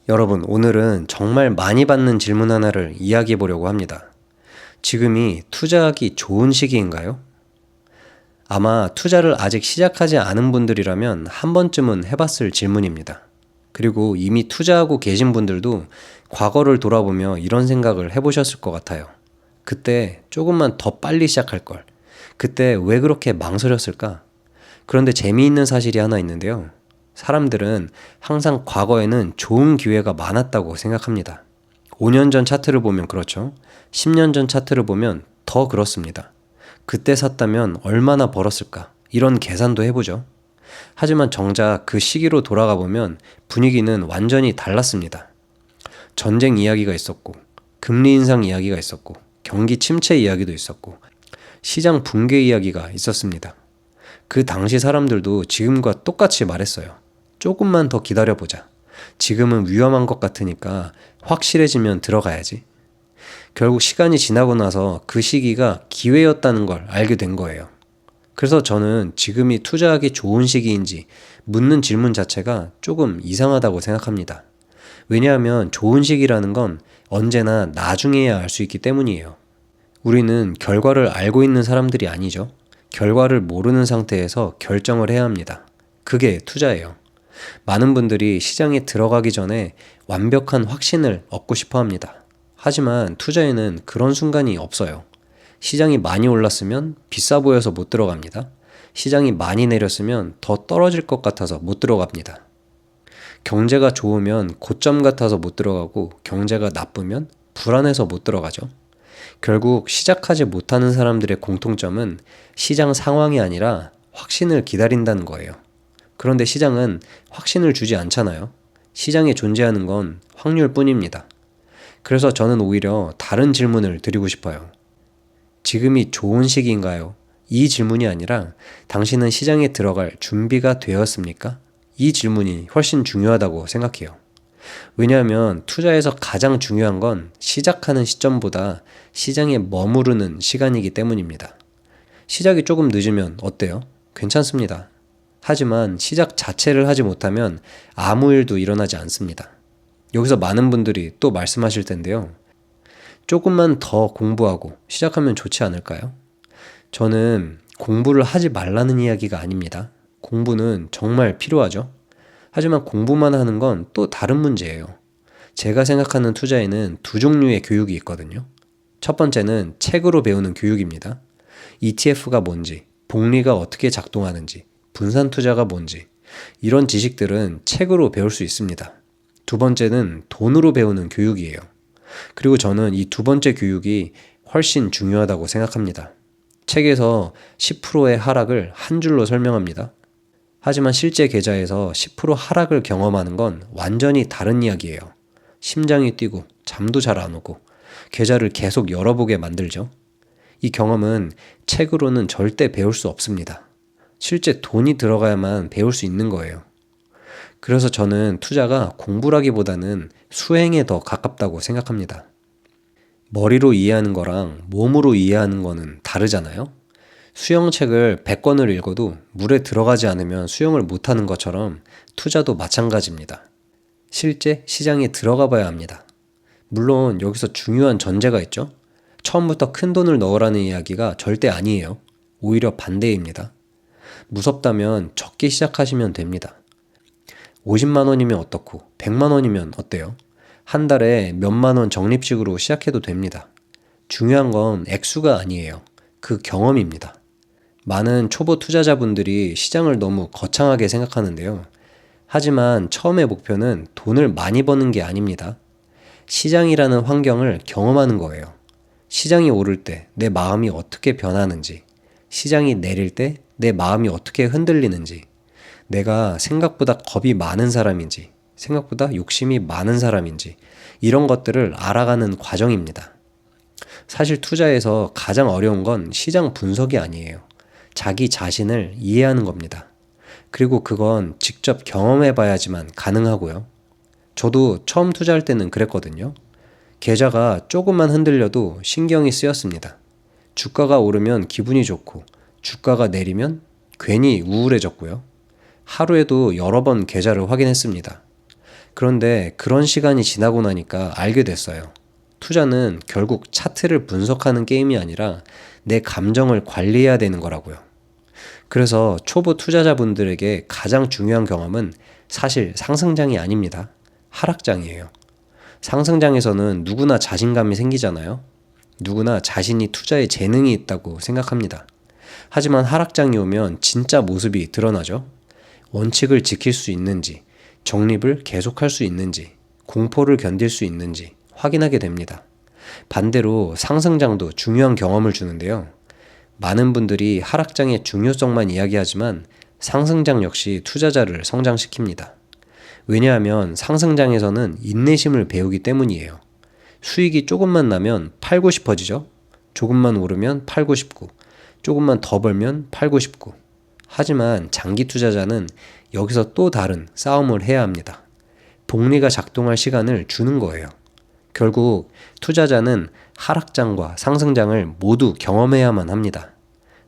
여러분, 오늘은 정말 많이 받는 질문 하나를 이야기해 보려고 합니다. 지금이 투자하기 좋은 시기인가요? 아마 투자를 아직 시작하지 않은 분들이라면 한 번쯤은 해봤을 질문입니다. 그리고 이미 투자하고 계신 분들도 과거를 돌아보며 이런 생각을 해보셨을 것 같아요. 그때 조금만 더 빨리 시작할 걸. 그때 왜 그렇게 망설였을까? 그런데 재미있는 사실이 하나 있는데요. 사람들은 항상 과거에는 좋은 기회가 많았다고 생각합니다. 5년 전 차트를 보면 그렇죠. 10년 전 차트를 보면 더 그렇습니다. 그때 샀다면 얼마나 벌었을까? 이런 계산도 해보죠. 하지만 정작 그 시기로 돌아가 보면 분위기는 완전히 달랐습니다. 전쟁 이야기가 있었고, 금리 인상 이야기가 있었고, 경기 침체 이야기도 있었고, 시장 붕괴 이야기가 있었습니다. 그 당시 사람들도 지금과 똑같이 말했어요. 조금만 더 기다려보자. 지금은 위험한 것 같으니까 확실해지면 들어가야지. 결국 시간이 지나고 나서 그 시기가 기회였다는 걸 알게 된 거예요. 그래서 저는 지금이 투자하기 좋은 시기인지 묻는 질문 자체가 조금 이상하다고 생각합니다. 왜냐하면 좋은 시기라는 건 언제나 나중에야 알 수 있기 때문이에요. 우리는 결과를 알고 있는 사람들이 아니죠. 결과를 모르는 상태에서 결정을 해야 합니다. 그게 투자예요. 많은 분들이 시장에 들어가기 전에 완벽한 확신을 얻고 싶어 합니다. 하지만 투자에는 그런 순간이 없어요. 시장이 많이 올랐으면 비싸 보여서 못 들어갑니다. 시장이 많이 내렸으면 더 떨어질 것 같아서 못 들어갑니다. 경제가 좋으면 고점 같아서 못 들어가고 경제가 나쁘면 불안해서 못 들어가죠. 결국 시작하지 못하는 사람들의 공통점은 시장 상황이 아니라 확신을 기다린다는 거예요. 그런데 시장은 확신을 주지 않잖아요. 시장에 존재하는 건 확률 뿐입니다. 그래서 저는 오히려 다른 질문을 드리고 싶어요. 지금이 좋은 시기인가요? 이 질문이 아니라 당신은 시장에 들어갈 준비가 되었습니까? 이 질문이 훨씬 중요하다고 생각해요. 왜냐하면 투자에서 가장 중요한 건 시작하는 시점보다 시장에 머무르는 시간이기 때문입니다. 시작이 조금 늦으면 어때요? 괜찮습니다. 하지만 시작 자체를 하지 못하면 아무 일도 일어나지 않습니다. 여기서 많은 분들이 또 말씀하실 텐데요. 조금만 더 공부하고 시작하면 좋지 않을까요? 저는 공부를 하지 말라는 이야기가 아닙니다. 공부는 정말 필요하죠. 하지만 공부만 하는 건 또 다른 문제예요. 제가 생각하는 투자에는 두 종류의 교육이 있거든요. 첫 번째는 책으로 배우는 교육입니다. ETF가 뭔지, 복리가 어떻게 작동하는지, 분산 투자가 뭔지, 이런 지식들은 책으로 배울 수 있습니다. 두 번째는 돈으로 배우는 교육이에요. 그리고 저는 이 두 번째 교육이 훨씬 중요하다고 생각합니다. 책에서 10%의 하락을 한 줄로 설명합니다. 하지만 실제 계좌에서 10% 하락을 경험하는 건 완전히 다른 이야기예요. 심장이 뛰고 잠도 잘 안 오고 계좌를 계속 열어보게 만들죠. 이 경험은 책으로는 절대 배울 수 없습니다. 실제 돈이 들어가야만 배울 수 있는 거예요. 그래서 저는 투자가 공부라기보다는 수행에 더 가깝다고 생각합니다. 머리로 이해하는 거랑 몸으로 이해하는 거는 다르잖아요. 수영책을 100권을 읽어도 물에 들어가지 않으면 수영을 못하는 것처럼 투자도 마찬가지입니다. 실제 시장에 들어가 봐야 합니다. 물론 여기서 중요한 전제가 있죠. 처음부터 큰 돈을 넣으라는 이야기가 절대 아니에요. 오히려 반대입니다. 무섭다면 적게 시작하시면 됩니다. 50만 원이면 어떻고 100만 원이면 어때요? 한 달에 몇만 원 적립식으로 시작해도 됩니다. 중요한 건 액수가 아니에요. 그 경험입니다. 많은 초보 투자자분들이 시장을 너무 거창하게 생각하는데요. 하지만 처음의 목표는 돈을 많이 버는 게 아닙니다. 시장이라는 환경을 경험하는 거예요. 시장이 오를 때 내 마음이 어떻게 변하는지, 시장이 내릴 때 내 마음이 어떻게 흔들리는지, 내가 생각보다 겁이 많은 사람인지, 생각보다 욕심이 많은 사람인지, 이런 것들을 알아가는 과정입니다. 사실 투자에서 가장 어려운 건 시장 분석이 아니에요. 자기 자신을 이해하는 겁니다. 그리고 그건 직접 경험해 봐야지만 가능하고요. 저도 처음 투자할 때는 그랬거든요. 계좌가 조금만 흔들려도 신경이 쓰였습니다. 주가가 오르면 기분이 좋고, 주가가 내리면 괜히 우울해졌고요. 하루에도 여러 번 계좌를 확인했습니다. 그런데 그런 시간이 지나고 나니까 알게 됐어요. 투자는 결국 차트를 분석하는 게임이 아니라 내 감정을 관리해야 되는 거라고요. 그래서 초보 투자자분들에게 가장 중요한 경험은 사실 상승장이 아닙니다. 하락장이에요. 상승장에서는 누구나 자신감이 생기잖아요. 누구나 자신이 투자에 재능이 있다고 생각합니다. 하지만 하락장이 오면 진짜 모습이 드러나죠. 원칙을 지킬 수 있는지, 적립을 계속할 수 있는지, 공포를 견딜 수 있는지 확인하게 됩니다. 반대로 상승장도 중요한 경험을 주는데요. 많은 분들이 하락장의 중요성만 이야기하지만 상승장 역시 투자자를 성장시킵니다. 왜냐하면 상승장에서는 인내심을 배우기 때문이에요. 수익이 조금만 나면 팔고 싶어지죠? 조금만 오르면 팔고 싶고, 조금만 더 벌면 팔고 싶고. 하지만 장기 투자자는 여기서 또 다른 싸움을 해야 합니다. 복리가 작동할 시간을 주는 거예요. 결국 투자자는 하락장과 상승장을 모두 경험해야만 합니다.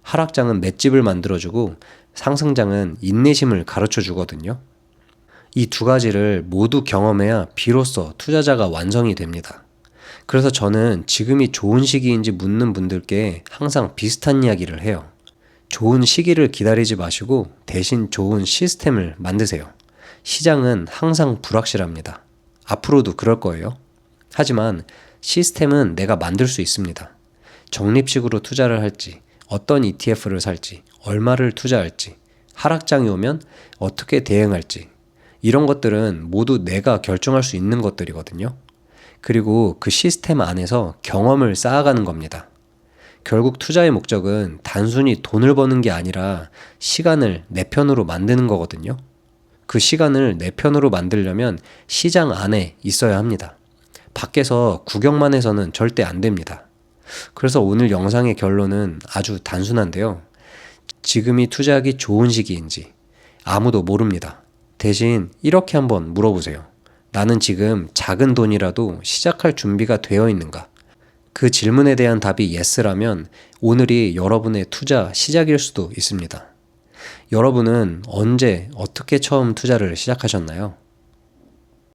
하락장은 맷집을 만들어주고 상승장은 인내심을 가르쳐 주거든요. 이 두 가지를 모두 경험해야 비로소 투자자가 완성이 됩니다. 그래서 저는 지금이 좋은 시기인지 묻는 분들께 항상 비슷한 이야기를 해요. 좋은 시기를 기다리지 마시고 대신 좋은 시스템을 만드세요. 시장은 항상 불확실합니다. 앞으로도 그럴 거예요. 하지만 시스템은 내가 만들 수 있습니다. 적립식으로 투자를 할지, 어떤 ETF를 살지, 얼마를 투자할지, 하락장이 오면 어떻게 대응할지, 이런 것들은 모두 내가 결정할 수 있는 것들이거든요. 그리고 그 시스템 안에서 경험을 쌓아가는 겁니다. 결국 투자의 목적은 단순히 돈을 버는 게 아니라 시간을 내 편으로 만드는 거거든요. 그 시간을 내 편으로 만들려면 시장 안에 있어야 합니다. 밖에서 구경만 해서는 절대 안 됩니다. 그래서 오늘 영상의 결론은 아주 단순한데요. 지금이 투자하기 좋은 시기인지 아무도 모릅니다. 대신 이렇게 한번 물어보세요. 나는 지금 작은 돈이라도 시작할 준비가 되어 있는가? 그 질문에 대한 답이 yes라면 오늘이 여러분의 투자 시작일 수도 있습니다. 여러분은 언제 어떻게 처음 투자를 시작하셨나요?